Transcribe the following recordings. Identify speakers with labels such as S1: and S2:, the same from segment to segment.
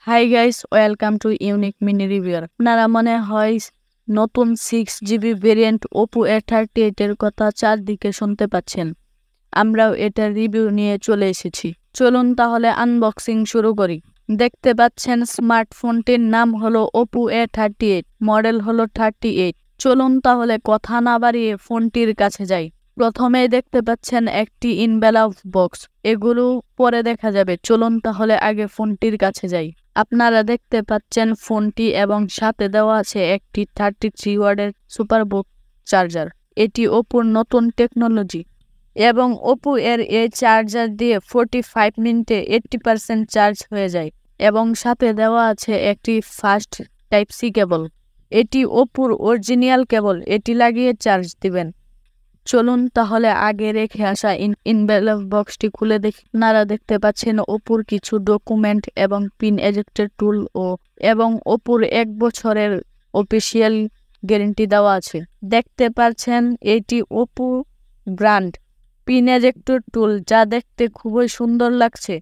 S1: Hi guys, welcome to unique mini reviewer. আপনারা মনে হয় নতুন 6GB ভেরিয়েন্ট ওপো A38 এর কথা চারদিকে শুনতে পাচ্ছেন। আমরাও এটার রিভিউ নিয়ে চলে এসেছি। চলুন তাহলে আনবক্সিং শুরু করি। দেখতে পাচ্ছেন স্মার্টফোনটির নাম হলো ওপো A38, মডেল হলো 38। চলুন তাহলে কথা না বাড়িয়ে ফোনটির কাছে যাই। প্রথমে দেখতে পাচ্ছেন একটি ইনভেলভ বক্স, এগুলো পরে দেখা যাবে। চলুন তাহলে আগে ফোনটির কাছে যাই। আপনারা দেখতে পাচ্ছেন ফোনটি এবং সাথে দেওয়া আছে একটি 33 ওয়াটের সুপারবুক চার্জার। এটি ওপোর নতুন টেকনোলজি এবং ওপো এর এই চার্জার দিয়ে 45 মিনিটে 80% চার্জ হয়ে যায় এবং সাথে দেওয়া আছে একটি ফাস্ট টাইপ সি কেবল। এটি ওপোর অরিজিনাল কেবল, এটি লাগিয়ে চার্জ দিবেন। চলুন তাহলে আগে রেখে আসা ইনভেলভ বক্সটি খুলে দেখি। আপনারা দেখতে পাচ্ছেন ওপোর কিছু ডকুমেন্ট এবং পিন এজেক্টের টুল এবং ওপোর 1 বছরের অফিসিয়াল গ্যারেন্টি দেওয়া আছে। দেখতে পাচ্ছেন এটি ওপো ব্র্যান্ড পিন এজেক্টর টুল, যা দেখতে খুবই সুন্দর লাগছে।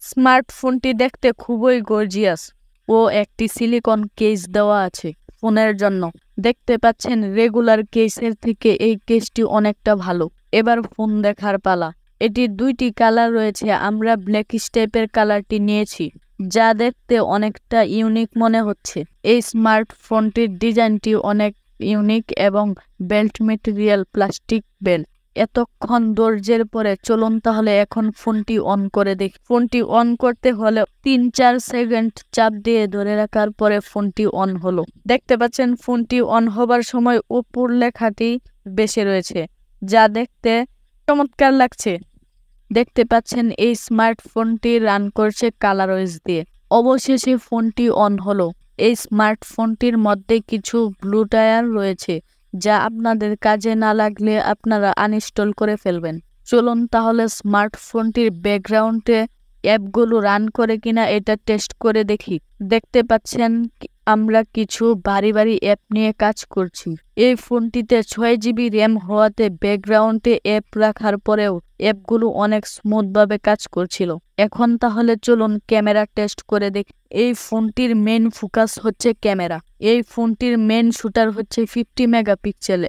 S1: স্মার্টফোনটি দেখতে খুবই গর্জিয়াস ও একটি সিলিকন কেস দেওয়া আছে ফোনের জন্য। দেখতে পাচ্ছেন রেগুলার কেসের থেকে এই কেসটি অনেকটা ভালো। এবার ফোন দেখার পালা। এটির 2টি কালার রয়েছে, আমরা ব্ল্যাকিশ টাইপের কালারটি নিয়েছি, যা দেখতে অনেকটা ইউনিক মনে হচ্ছে। এই স্মার্টফোনটির ডিজাইনটি অনেক ইউনিক এবং বেল্ট মেটেরিয়াল প্লাস্টিক বেল্ট। এতক্ষণ দরজের পরে চলুন তাহলে এখন ফোনটি অন করে দেখি। ফোনটি অন করতে হলে 3-4 সেকেন্ড চাপ দিয়ে ধরে রাখার পরে ফোনটি অন হলো। দেখতে পাচ্ছেন ফোনটি অন হবার সময় ওপোর লেখাটি বেশি রয়েছে, যা দেখতে চমৎকার লাগছে। দেখতে পাচ্ছেন এই স্মার্টফোনটি রান করছে কালারওয়েজ দিয়ে। অবশেষে ফোনটি অন হলো। এই স্মার্টফোনটির মধ্যে কিছু ব্লুটায়ার রয়েছে, যা আপনাদের কাজে না লাগলে আপনারা আনইনস্টল করে ফেলবেন। চলুন তাহলে স্মার্টফোনটির ব্যাকগ্রাউন্ডে অ্যাপগুলো রান করে কিনা এটা টেস্ট করে দেখি। দেখতে পাচ্ছেন আমরা কিছু ভারী অ্যাপ নিয়ে কাজ করছি। এই ফোনটিতে 6GB র্যাম হওয়াতে ব্যাকগ্রাউন্ডে অ্যাপ রাখার পরেও অ্যাপগুলো অনেক স্মুথভাবে কাজ করছিল। এখন তাহলে চলুন ক্যামেরা টেস্ট করে দেখি। এই ফোনটির মেইন ফোকাস হচ্ছে ক্যামেরা। এই ফোনটির মেইন শুটার হচ্ছে 50 মেগাপিক্সেল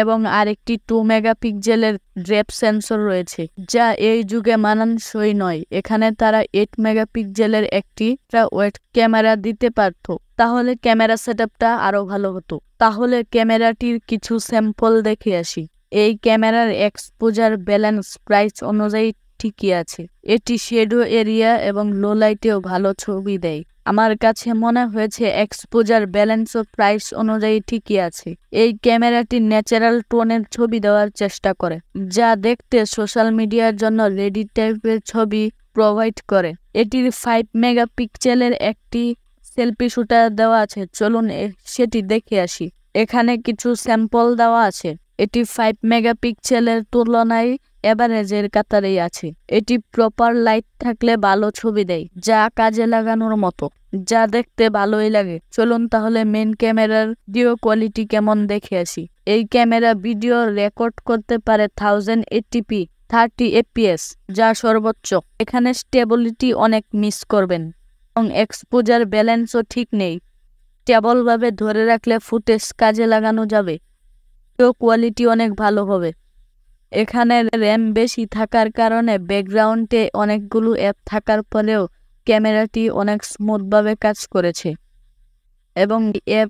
S1: এবং আরেকটি 2 মেগাপিক্সেলের ডেপ সেন্সর রয়েছে, যা এই যুগে মানানসই নয়। এখানে তারা 8 মেগাপিক্সেলের একটি ওয়েট ক্যামেরা দিতে পারত, তাহলে ক্যামেরা সেটআপটা আরো ভালো হতো। তাহলে ক্যামেরাটির কিছু স্যাম্পল দেখে আসি। এই ক্যামেরার এক্সপোজার ব্যালেন্স প্রাইস অনুযায়ী ঠিকই আছে। এটি শ্যাডো এরিয়া এবং লো লাইটেও ভালো ছবি দেয়। আমার কাছে মনে হয়েছে এক্সপোজার ব্যালেন্স ও প্রাইস অনুযায়ী ঠিকই আছে। এই ক্যামেরাটি ন্যাচারাল টোনের ছবি দেওয়ার চেষ্টা করে, যা দেখতে সোশ্যাল মিডিয়ার জন্য রেডি টাইপের ছবি প্রোভাইড করে। এটির 5 মেগাপিক্সেলের একটি সেলফি শুটার দেওয়া আছে, চলুন সেটি দেখে আসি। এখানে কিছু স্যাম্পল দেওয়া আছে। এটি 5 মেগাপিক্সেলের তুলনায় এভারেজের কাতারেই আছে। এটি প্রপার লাইট থাকলে ভালো ছবি দেয়, যা কাজে লাগানোর মতো, যা দেখতে ভালোই লাগে। চলুন তাহলে মেইন ক্যামেরার ভিডিও কোয়ালিটি কেমন দেখে আসি। এই ক্যামেরা ভিডিও রেকর্ড করতে পারে 1080p 30 fps, যা সর্বোচ্চ। এখানে স্টেবিলিটি অনেক মিস করবেন এবং এক্সপোজার ব্যালেন্সও ঠিক নেই। স্টেবলভাবে ধরে রাখলে ফুটেজ কাজে লাগানো যাবে। কোয়ালিটি অনেক ভালো হবে। এখানে র্যাম বেশি থাকার কারণে ব্যাকগ্রাউন্ডে অনেকগুলো অ্যাপ থাকার পরেও ক্যামেরাটি অনেক স্মুথভাবে কাজ করেছে এবং অ্যাপ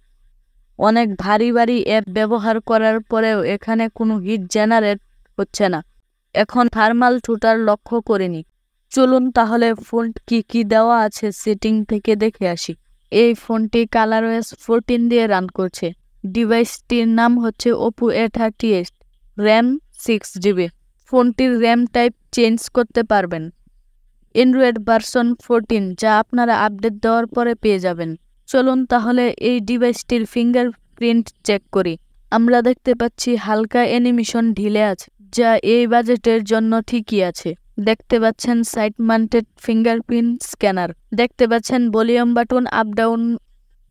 S1: অনেক ভারী অ্যাপ ব্যবহার করার পরেও এখানে কোনো হিট জেনারেট হচ্ছে না। এখন থার্মাল শুটার লক্ষ্য করিনি। চলুন তাহলে ফোন কি দেওয়া আছে সেটিং থেকে দেখে আসি। এই ফোনটি কালারওয়েজ 14 দিয়ে রান করছে। ডিভাইসটির নাম হচ্ছে ওপো A38, র্যাম 6GB। ফোনটির র্যাম টাইপ চেঞ্জ করতে পারবেন। অ্যান্ড্রয়েড ভার্সন 14, যা আপনারা আপডেট দেওয়ার পরে পেয়ে যাবেন। চলুন তাহলে এই ডিভাইসটির ফিঙ্গারপ্রিন্ট চেক করি। আমরা দেখতে পাচ্ছি হালকা অ্যানিমেশন ঢিলে আছে, যা এই বাজেটের জন্য ঠিকই আছে। দেখতে পাচ্ছেন সাইড মাউন্টেড ফিঙ্গারপ্রিন্ট স্ক্যানার। দেখতে পাচ্ছেন ভলিউম বাটন আপ ডাউন।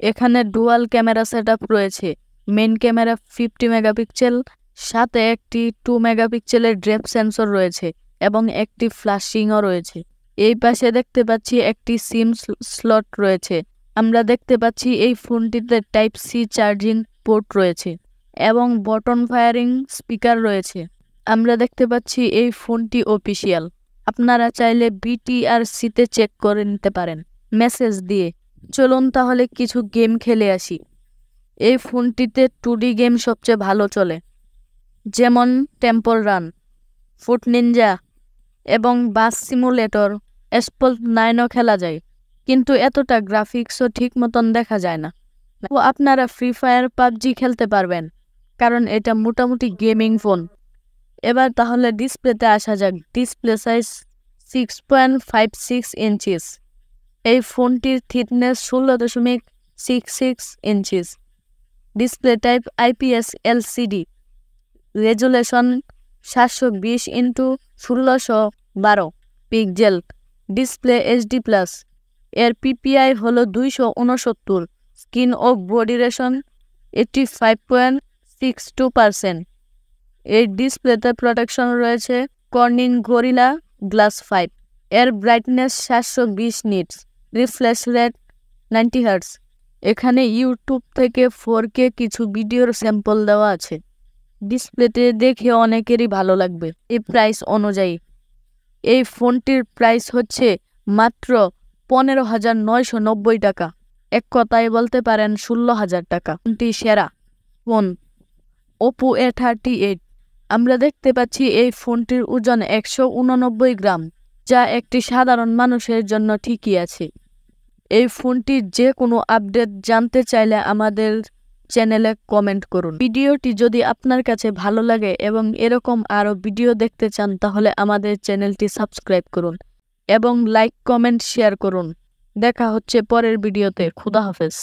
S1: এখানে ডুয়াল ক্যামেরা সেটআপ রয়েছে। মেইন ক্যামেরা 50 মেগাপিক্সেল, সাথে একটি 2 মেগাপিক্সেলের ডেপথ সেন্সর রয়েছে এবং একটি ফ্ল্যাশিংও রয়েছে। এই পাশে দেখতে পাচ্ছি একটি সিম স্লট রয়েছে। আমরা দেখতে পাচ্ছি এই ফোনটিতে টাইপ সি চার্জিং পোর্ট রয়েছে এবং বটন ফায়ারিং স্পিকার রয়েছে। আমরা দেখতে পাচ্ছি এই ফোনটি অফিসিয়াল। আপনারা চাইলে BTRC-তে চেক করে নিতে পারেন মেসেজ দিয়ে। চলুন তাহলে কিছু গেম খেলে আসি। এই ফোনটিতে 2D গেম সবচেয়ে ভালো চলে, যেমন টেম্পল রান, ফুট নিনজা এবং বাস সিমুলেটর। অ্যাসফল্ট 9ও খেলা যায়, কিন্তু এতটা গ্রাফিক্সও ঠিক মতন দেখা যায় না। তো আপনারা ফ্রি ফায়ার, পাবজি খেলতে পারবেন, কারণ এটা মোটামুটি গেমিং ফোন। এবার তাহলে ডিসপ্লেতে আসা যাক। Display size 6.56 inches. এই ফোনটির thickness 16.66 inches. Display type IPS LCD। Resolution 720x1612 pixel. Display HD+। এর PPI হলো 269। স্ক্রিন ও বডি রেশন 85.62%। এই ডিসপ্লেতে প্রোটেকশন রয়েছে কর্নিং গরিলা গ্লাস 5। এর brightness 720 nits. Refresh rate 90 hertz. এখানে ইউটিউব থেকে 4K কিছু ভিডিওর স্যাম্পল দেওয়া আছে। ডিসপ্লেতে দেখে অনেকেরই ভালো লাগবে এই প্রাইস অনুযায়ী। এই ফোনটির প্রাইস হচ্ছে মাত্র 15,990 টাকা। এক কথায় বলতে পারেন 16,000 টাকা। ফোনটি সেরা ফোন Oppo A38। আমরা দেখতে পাচ্ছি এই ফোনটির ওজন 189 গ্রাম, যা একটি সাধারণ মানুষের জন্য ঠিকই আছে। এই ফোনটির যে কোনো আপডেট জানতে চাইলে আমাদের চ্যানেলে কমেন্ট করুন। ভিডিওটি যদি আপনার কাছে ভালো লাগে এবং এরকম আরও ভিডিও দেখতে চান, তাহলে আমাদের চ্যানেলটি সাবস্ক্রাইব করুন এবং লাইক, কমেন্ট, শেয়ার করুন। দেখা হচ্ছে পরের ভিডিওতে। খুদা হাফেজ।